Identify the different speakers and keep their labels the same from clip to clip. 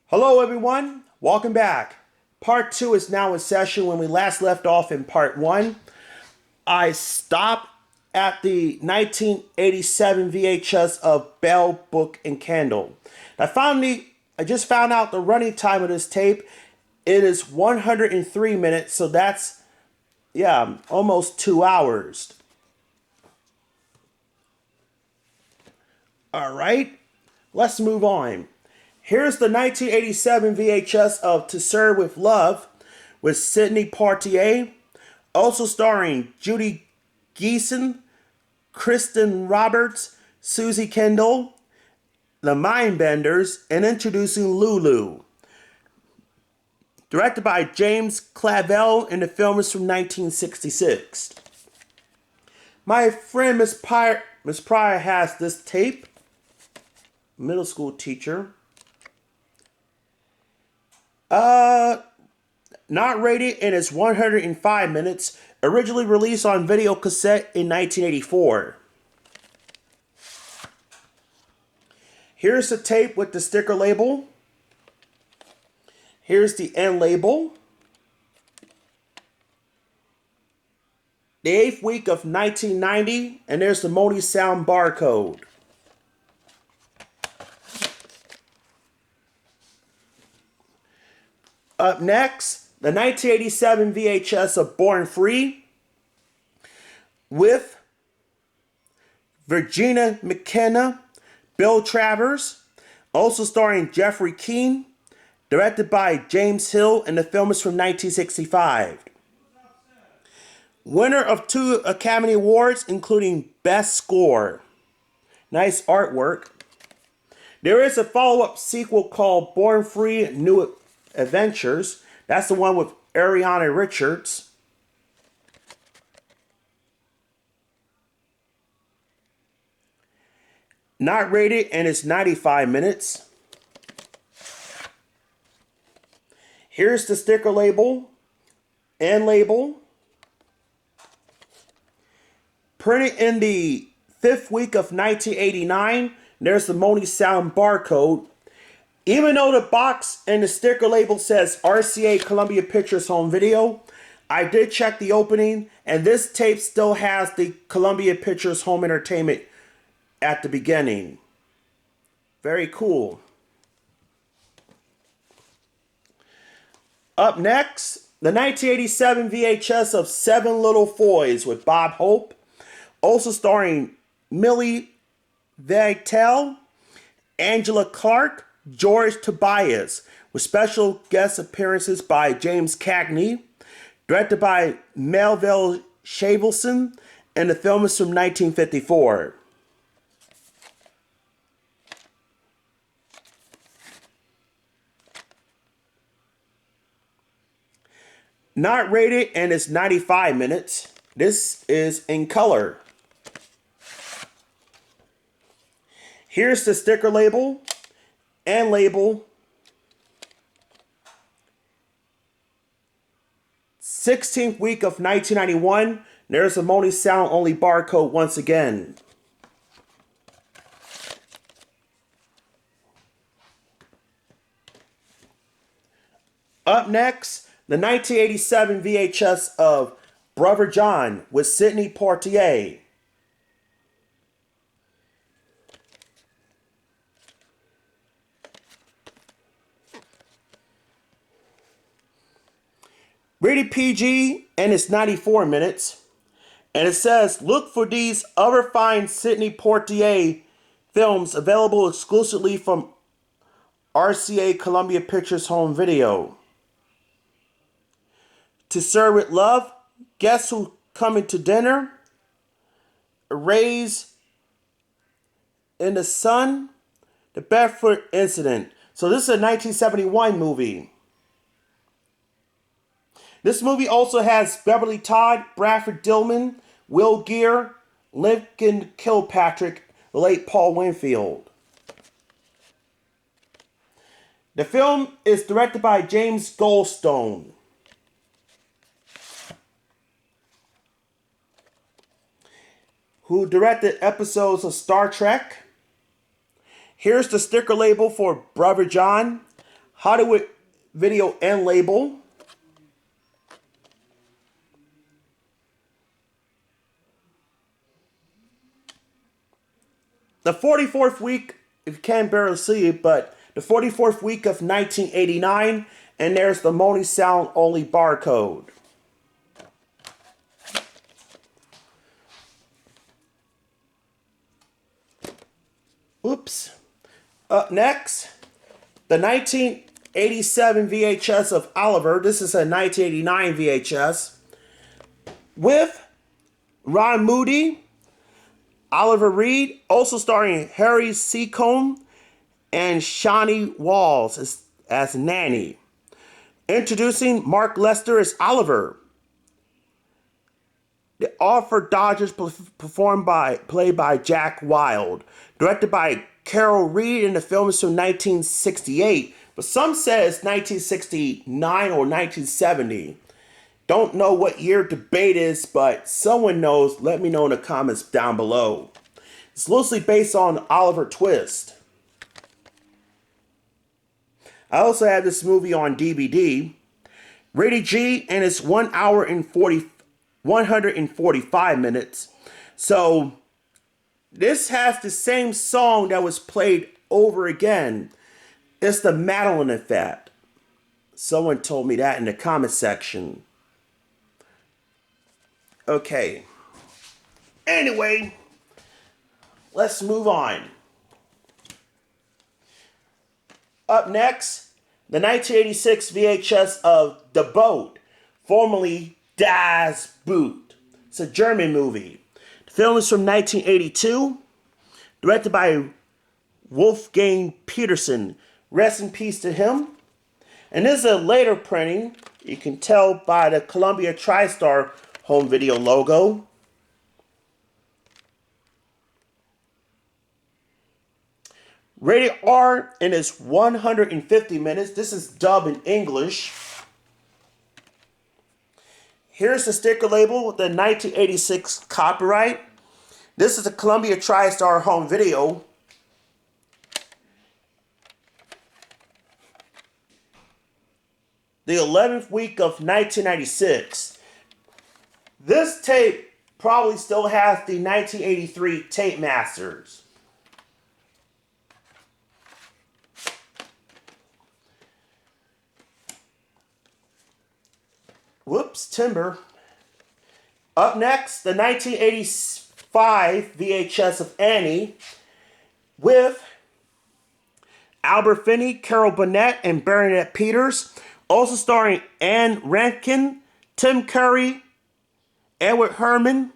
Speaker 1: Hello everyone, welcome back. Part 2 is now in session. When we last left off in part 1, I stopped at the 1987 VHS of Bell, Book, and Candle. I just found out the running time of this tape. It is 103 minutes, so that's, almost 2 hours. Alright, let's move on. Here's the 1987 VHS of To Serve with Love with Sidney Poitier, also starring Judy Geeson, Kristen Roberts, Susie Kendall, The Mindbenders, and introducing Lulu. Directed by James Clavell, and the film is from 1966. My friend Miss Pryor has this tape, middle school teacher. Not rated, and it's 105 minutes. Originally released on video cassette in 1984. Here's the tape with the sticker label. Here's the end label. The 8th week of 1990, and there's the Moni Sound barcode. Up next, the 1987 VHS of Born Free with Virginia McKenna, Bill Travers, also starring Jeffrey Keane, directed by James Hill, and the film is from 1965. Winner of 2 Academy Awards, including Best Score. Nice artwork. There is a follow-up sequel called Born Free New Adventures. That's the one with Ariana Richards. Not rated, and it's 95 minutes. Here's the sticker label and label. Printed in the 5th week of 1989. There's the Moni Sound barcode. Even though the box and the sticker label says RCA Columbia Pictures Home Video, I did check the opening, and this tape still has the Columbia Pictures Home Entertainment at the beginning. Very cool. Up next, the 1987 VHS of 7 Little Foys with Bob Hope, also starring Millie Vanilli, Angela Clark, George Tobias, with special guest appearances by James Cagney, directed by Melville Shavelson, and the film is from 1954. Not rated, and it's 95 minutes. This is in color. Here's the sticker label and label. 16th week of 1991. There's a Moni Sound only barcode once again. Up next, the 1987 VHS of Brother John with Sidney Poitier. Rated PG, and it's 94 minutes. And it says, look for these other fine Sidney Poitier films available exclusively from RCA Columbia Pictures Home Video. To Serve with Love, Guess Who Coming to Dinner, Raised in the Sun, The Bedford Incident. So this is a 1971 movie. This movie also has Beverly Todd, Bradford Dillman, Will Geer, Lincoln Kilpatrick, the late Paul Winfield. The film is directed by James Goldstone. Who directed episodes of Star Trek. Here's the sticker label for Brother John. Hollywood Video and Label. The 44th week, if you can't barely see it, but the 44th week of 1989, and there's the Moaning Sound only barcode. Oops. Up next, the 1987 VHS of Oliver. This is a 1989 VHS with Ron Moody, Oliver Reed, also starring Harry Seacombe and Shawnee Walls as Nanny. Introducing Mark Lester as Oliver. The Alfred Dodgers played by Jack Wilde. Directed by Carol Reed, and the film is from 1968. But some say it's 1969 or 1970. Don't know what year debate is, but someone knows. Let me know in the comments down below. It's loosely based on Oliver Twist. I also have this movie on DVD. Rated G, and it's 1 hour and 145 minutes. So this has the same song that was played over again. It's the Madeline Effect. Someone told me that in the comment section. Okay. Anyway, let's move on. Up next, the 1986 VHS of The Boat, formerly Das Boot. It's a German movie. The film is from 1982, directed by Wolfgang Petersen. Rest in peace to him. And this is a later printing. You can tell by the Columbia TriStar home video logo. Rated R, and it's 150 minutes. This is dubbed in English. Here's the sticker label with the 1986 copyright. This is a Columbia TriStar home video. The 11th week of 1996. This tape probably still has the 1983 tape masters. Whoops, timber. Up next, the 1985 VHS of Annie with Albert Finney, Carol Burnett, and Bernadette Peters. Also starring Anne Rankin, Tim Curry, Edward Herman,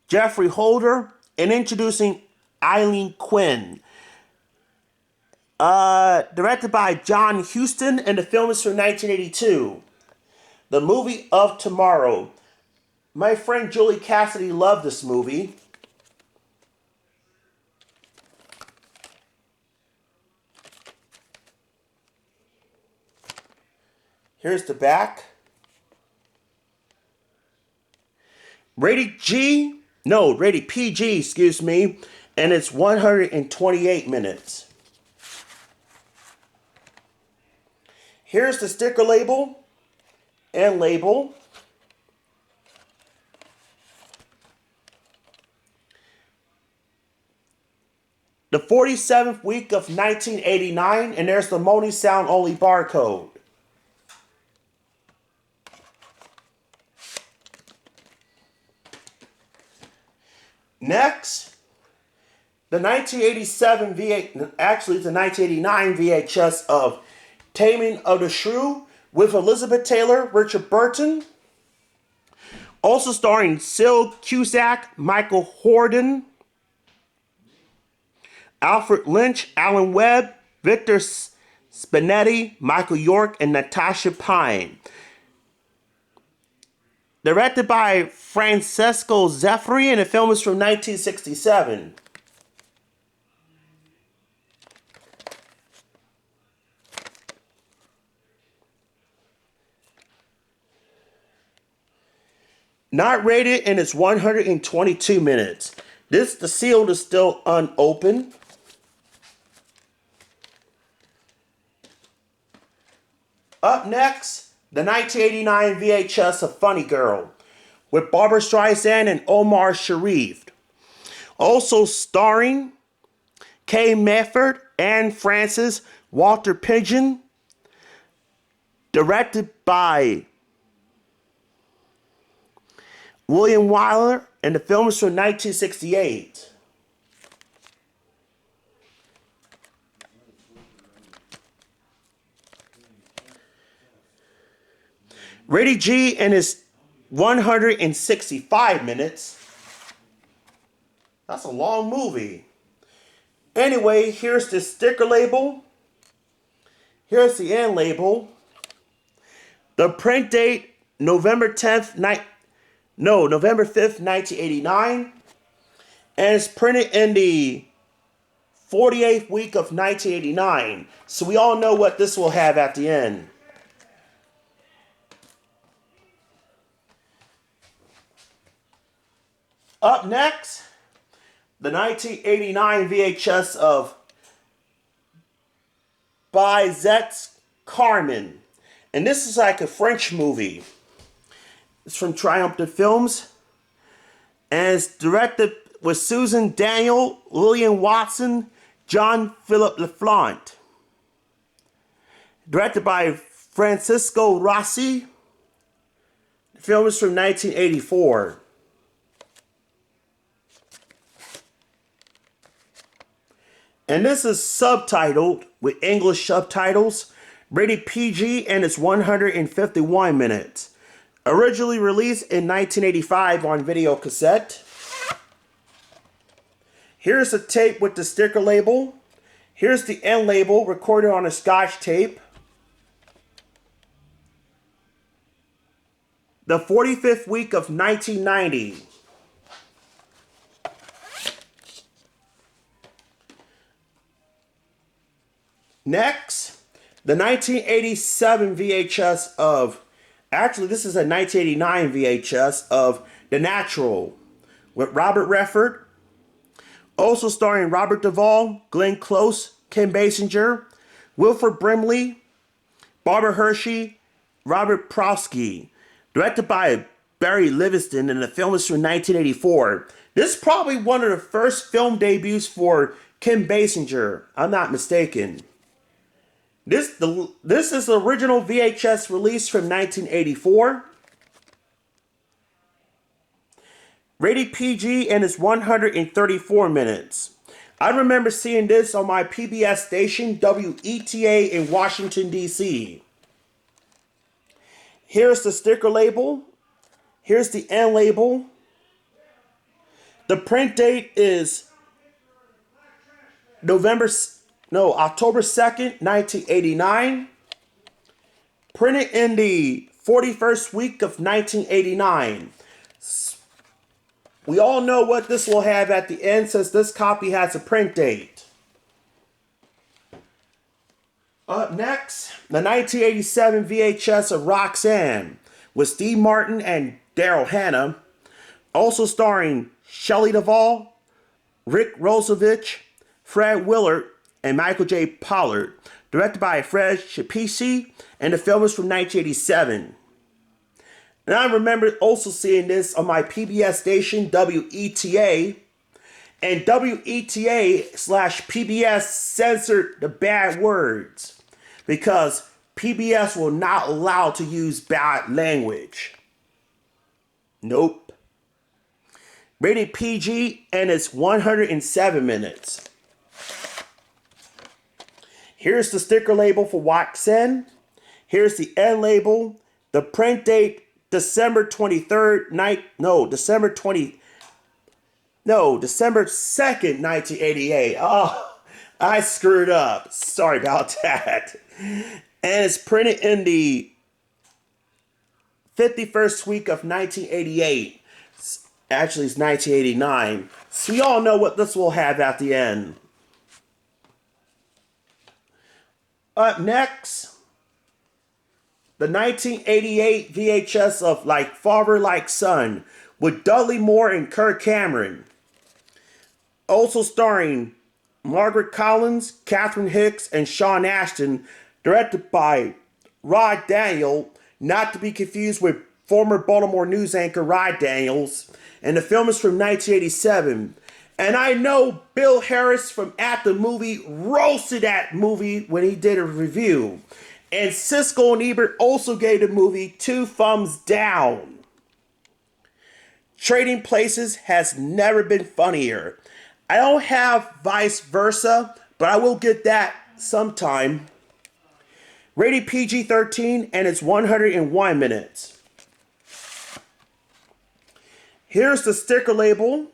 Speaker 1: Jeffrey Holder, and introducing Eileen Quinn. Directed by John Huston, and the film is from 1982. The Movie of Tomorrow. My friend Julie Cassidy loved this movie. Here's the back. Rated PG, excuse me, and it's 128 minutes. Here's the sticker label and label. The 47th week of 1989, and there's the Moaning Sound only barcode. Next, the 1987 actually the 1989 VHS of Taming of the Shrew with Elizabeth Taylor, Richard Burton. Also starring Syl Cusack, Michael Hordern, Alfred Lynch, Alan Webb, Victor Spinetti, Michael York, and Natasha Pine. Directed by Francesco Zeffiri, and the film is from 1967. Not rated, and it's 122 minutes. The seal is still unopened. Up next, the 1989 VHS of Funny Girl with Barbra Streisand and Omar Sharif. Also starring Kay Mefford, Anne Francis, Walter Pidgeon. Directed by William Wyler, and the film is from 1968. Rated G and is 165 minutes. That's a long movie. Anyway, here's the sticker label. Here's the end label. The print date, November 5th, 1989. And it's printed in the 48th week of 1989. So we all know what this will have at the end. Up next, the 1989 VHS of Bizet's Carmen. And this is like a French movie. It's from Triumphant Films. And it's directed with Susan Daniel, Lillian Watson, John Philip Laflante. Directed by Francisco Rossi. The film is from 1984. And this is subtitled with English subtitles, rated PG, and it's 151 minutes. Originally released in 1985 on video cassette. Here's the tape with the sticker label. Here's the end label recorded on a Scotch tape. The 45th week of 1990. Next, the 1987 VHS of, actually this is a 1989 VHS of The Natural with Robert Redford. Also starring Robert Duvall, Glenn Close, Kim Basinger, Wilford Brimley, Barbara Hershey, Robert Prosky. Directed by Barry Livingston, and the film is from 1984. This is probably one of the first film debuts for Kim Basinger, I'm not mistaken. This is the original VHS release from 1984. Rated PG and it's 134 minutes. I remember seeing this on my PBS station, WETA in Washington, D.C. Here's the sticker label. Here's the end label. The print date is October 2nd, 1989. Printed in the 41st week of 1989. We all know what this will have at the end since this copy has a print date. Up next, the 1987 VHS of Roxanne with Steve Martin and Daryl Hannah. Also starring Shelley Duvall, Rick Rosovich, Fred Willard, and Michael J. Pollard. Directed by Fred Schapisi, and the film is from 1987. And I remember also seeing this on my PBS station, WETA. And WETA/PBS censored the bad words because PBS will not allow to use bad language. Nope. Rated PG and it's 107 minutes. Here's the sticker label for Roxanne. Here's the end label. The print date December 2nd, 1988. Oh, I screwed up. Sorry about that. And it's printed in the 51st week of 1988. Actually, it's 1989. So we all know what this will have at the end. Up next, the 1988 VHS of Like Father, Like Son with Dudley Moore and Kirk Cameron. Also starring Margaret Collins, Catherine Hicks, and Sean Ashton. Directed by Rod Daniel, not to be confused with former Baltimore news anchor Rod Daniels, and the film is from 1987. And I know Bill Harris from At the Movie roasted that movie when he did a review. And Siskel and Ebert also gave the movie 2 thumbs down. Trading Places has never been funnier. I don't have Vice Versa, but I will get that sometime. Rated PG-13 and it's 101 minutes. Here's the sticker label.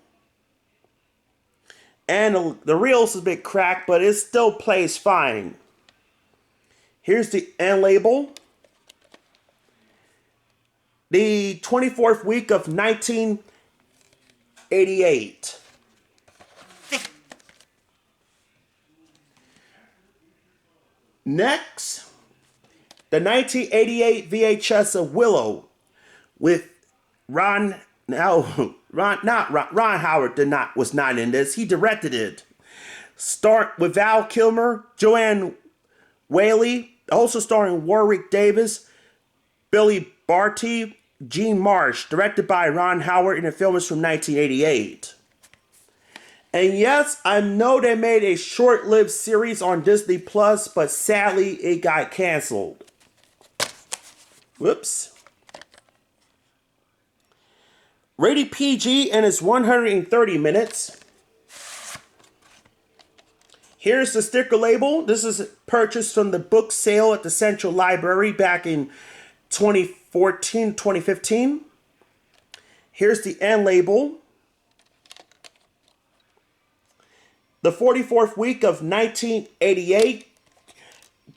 Speaker 1: And the reel is a bit cracked, but it still plays fine. Here's the end label. The 24th week of 1988. Next, the 1988 VHS of Willow with Ron Howard was not in this. He directed it. Start with Val Kilmer, Joanne Whaley, also starring Warwick Davis, Billy Barty, Gene Marsh, directed by Ron Howard, and the film is from 1988. And yes, I know they made a short-lived series on Disney Plus, but sadly it got canceled. Whoops. Rated PG and it's 130 minutes. Here's the sticker label. This is purchased from the book sale at the Central Library back in 2014, 2015. Here's the end label. The 44th week of 1988.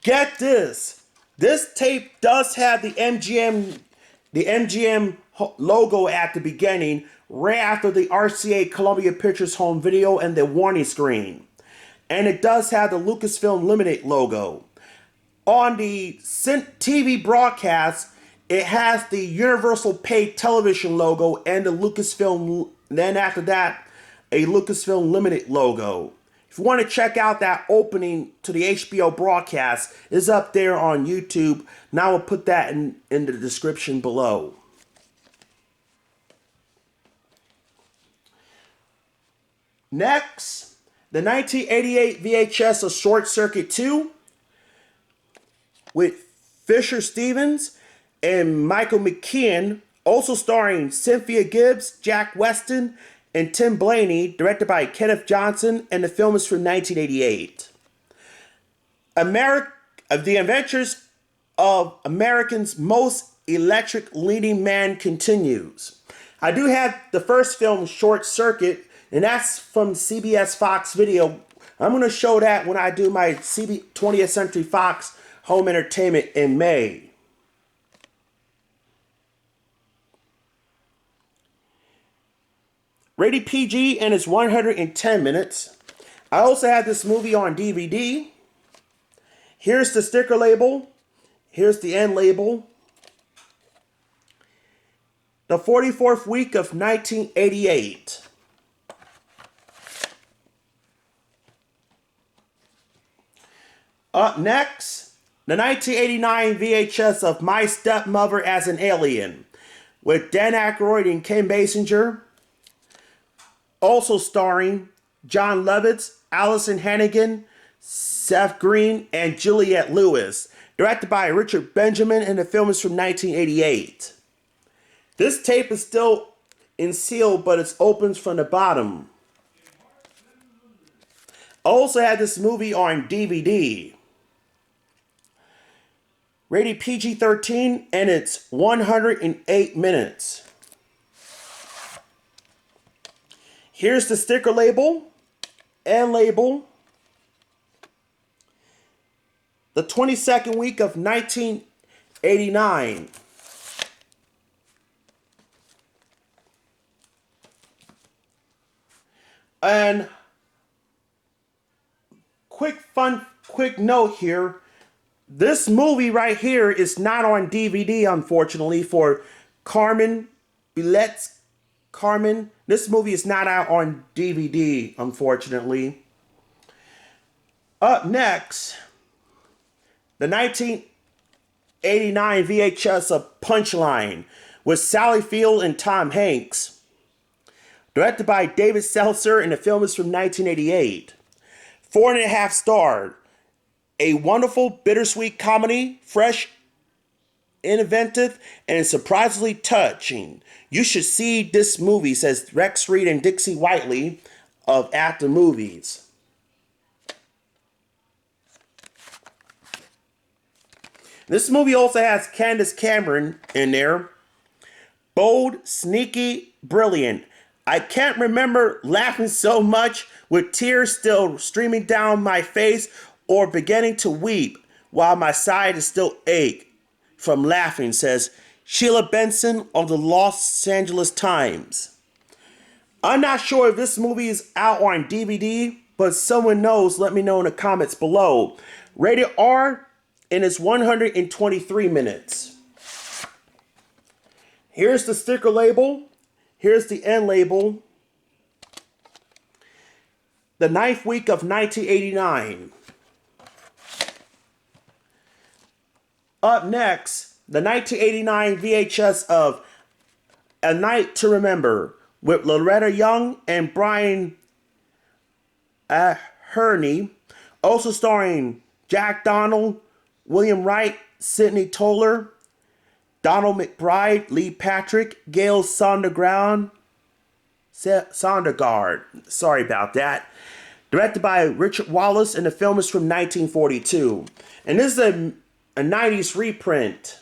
Speaker 1: Get this. This tape does have the MGM logo at the beginning, right after the RCA Columbia Pictures home video and the warning screen. And it does have the Lucasfilm Limited logo. On the TV broadcast, it has the Universal Pay Television logo and the Lucasfilm, then after that, a Lucasfilm Limited logo. If you want to check out that opening to the HBO broadcast, it's up there on YouTube. And I will put that in the description below. Next, the 1988 VHS of Short Circuit 2 with Fisher Stevens and Michael McKean, also starring Cynthia Gibbs, Jack Weston, and Tim Blaney, directed by Kenneth Johnson, and the film is from 1988. The Adventures of American's Most Electric Leading Man continues. I do have the first film, Short Circuit, and that's from CBS Fox Video. I'm going to show that when I do my 20th Century Fox Home Entertainment in May. Rated PG and it's 110 minutes. I also have this movie on DVD. Here's the sticker label. Here's the end label. The 44th week of 1988. Up next, the 1989 VHS of My Stepmother as an Alien with Dan Aykroyd and Kim Basinger. Also starring John Lovitz, Allison Hannigan, Seth Green, and Juliette Lewis. Directed by Richard Benjamin, and the film is from 1988. This tape is still in seal, but it opens from the bottom. I also had this movie on DVD. Rated PG-13, and it's 108 minutes. Here's the sticker label and label. The 22nd week of 1989. And quick note here. This movie right here is not on DVD, unfortunately, for Carmen, Bizet's Carmen. This movie is not out on DVD, unfortunately. Up next, the 1988 1989 VHS of Punchline with Sally Field and Tom Hanks. Directed by David Seltzer, and the film is from 1988. 4.5 stars. A wonderful, bittersweet comedy, fresh, inventive, and surprisingly touching. You should see this movie, says Rex Reed and Dixie Whiteley of After Movies. This movie also has Candace Cameron in there. Bold, sneaky, brilliant. I can't remember laughing so much with tears still streaming down my face or beginning to weep while my side is still ache from laughing, says Sheila Benson of the Los Angeles Times. I'm not sure if this movie is out on DVD, but someone knows, let me know in the comments below. Rated R, and it's 123 minutes. Here's the sticker label. Here's the end label. The 9th week of 1989. Up next, the 1989 VHS of A Night to Remember with Loretta Young and Brian Herney. Also starring Jack Donald, William Wright, Sidney Toler, Donald McBride, Lee Patrick, Gail Sondergaard. Sorry about that. Directed by Richard Wallace, and the film is from 1942. And this is a 90s reprint.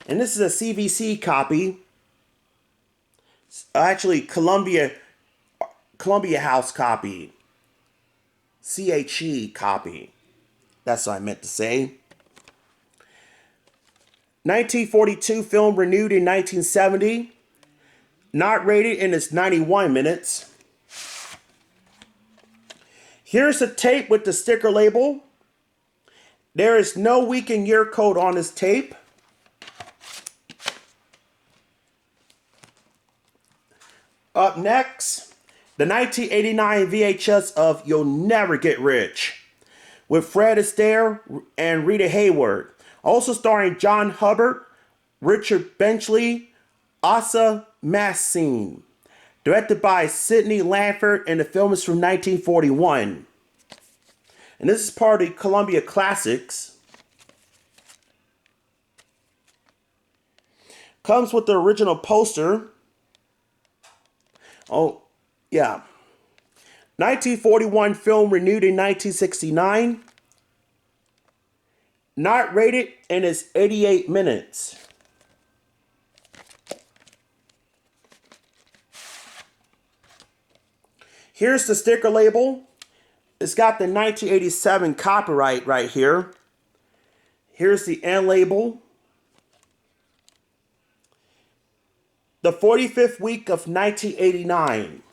Speaker 1: And this is a CVC copy. Actually, Columbia House copy. CHE copy. That's what I meant to say. 1942 film, renewed in 1970. Not rated, and it's 91 minutes. Here's the tape with the sticker label. There is no week and year code on this tape. Up next, the 1989 VHS of You'll Never Get Rich with Fred Astaire and Rita Hayworth. Also starring John Hubbard, Richard Benchley, Asa Massine. Directed by Sidney Lanford, and the film is from 1941. And this is part of the Columbia Classics. Comes with the original poster. Oh, yeah. 1941 film, renewed in 1969. Not rated, and it's 88 minutes. Here's the sticker label. It's got the 1987 copyright right here. Here's the end label. The 45th week of 1989.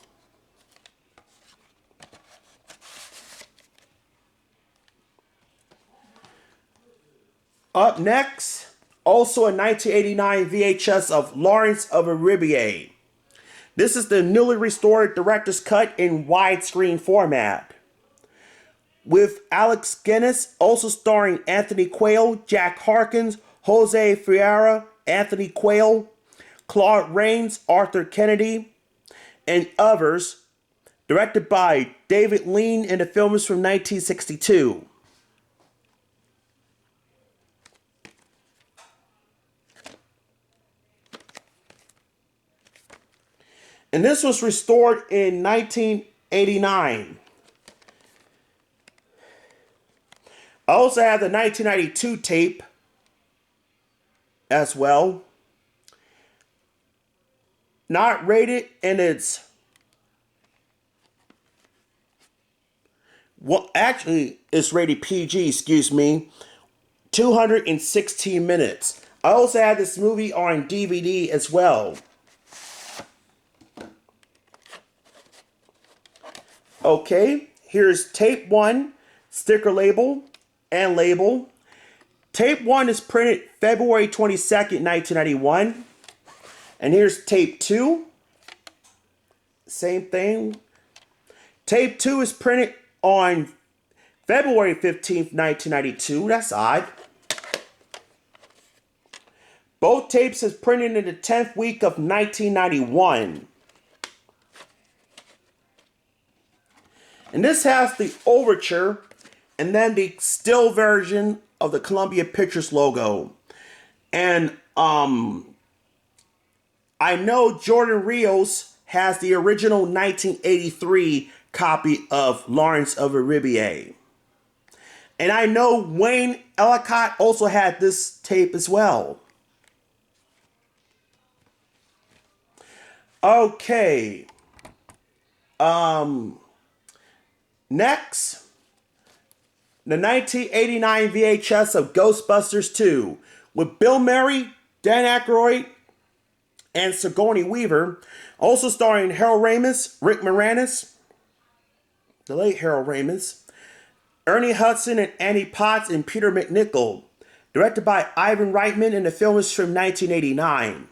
Speaker 1: Up next, also a 1989 VHS of Lawrence of Arabia. This is the newly restored director's cut in widescreen format. With Alex Guinness, also starring Anthony Quayle, Jack Harkins, Jose Ferreira, Anthony Quayle, Claude Rains, Arthur Kennedy, and others. Directed by David Lean, and the film is from 1962. And this was restored in 1989. I also have the 1992 tape as well. Not rated, and it's... Well, actually, it's rated PG, excuse me. 216 minutes. I also have this movie on DVD as well. Okay, here's tape 1, sticker label, and label. Tape 1 is printed February 22nd, 1991. And here's tape 2. Same thing. Tape 2 is printed on February 15th, 1992. That's odd. Both tapes is printed in the 10th week of 1991. And this has the overture and then the still version of the Columbia Pictures logo. And I know Jordan Rios has the original 1983 copy of Lawrence of Arabia. And I know Wayne Ellicott also had this tape as well. Okay. Next, the 1989 VHS of Ghostbusters II with Bill Murray, Dan Aykroyd, and Sigourney Weaver. Also starring Harold Ramis, Rick Moranis, the late Harold Ramis, Ernie Hudson and Annie Potts and Peter McNichol. Directed by Ivan Reitman, and the film is from 1989.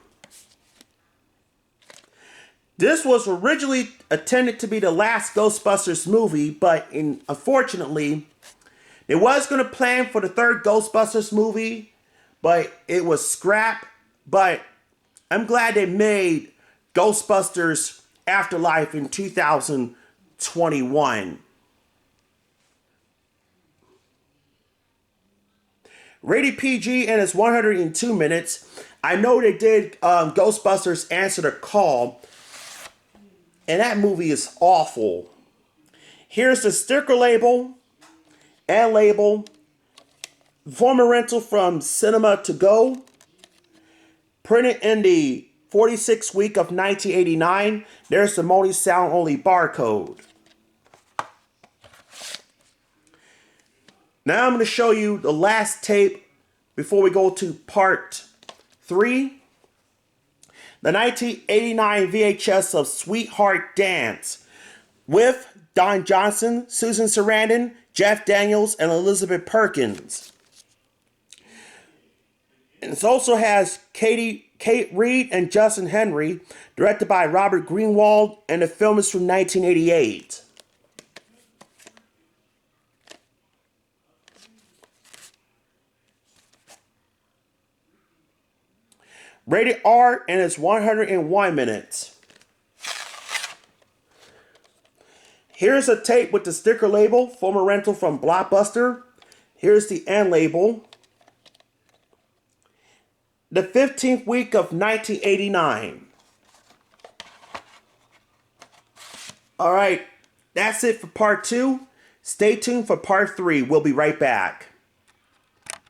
Speaker 1: This was originally intended to be the last Ghostbusters movie, but unfortunately, they was going to plan for the third Ghostbusters movie, but it was scrapped. But I'm glad they made Ghostbusters Afterlife in 2021. Rated PG and it's 102 minutes. I know they did Ghostbusters Answer the Call, and that movie is awful. Here's the sticker label and label. Former rental from Cinema to Go. Printed in the 46th week of 1989. There's the Moni sound only barcode. Now I'm going to show you the last tape before we go to part 3. The 1989 VHS of Sweetheart Dance with Don Johnson, Susan Sarandon, Jeff Daniels, and Elizabeth Perkins. And it also has Kate Reed and Justin Henry, directed by Robert Greenwald, and the film is from 1988. Rated R, and it's 101 minutes. Here's a tape with the sticker label, former rental from Blockbuster. Here's the end label. The 15th week of 1989. Alright, that's it for part 2. Stay tuned for part 3. We'll be right back.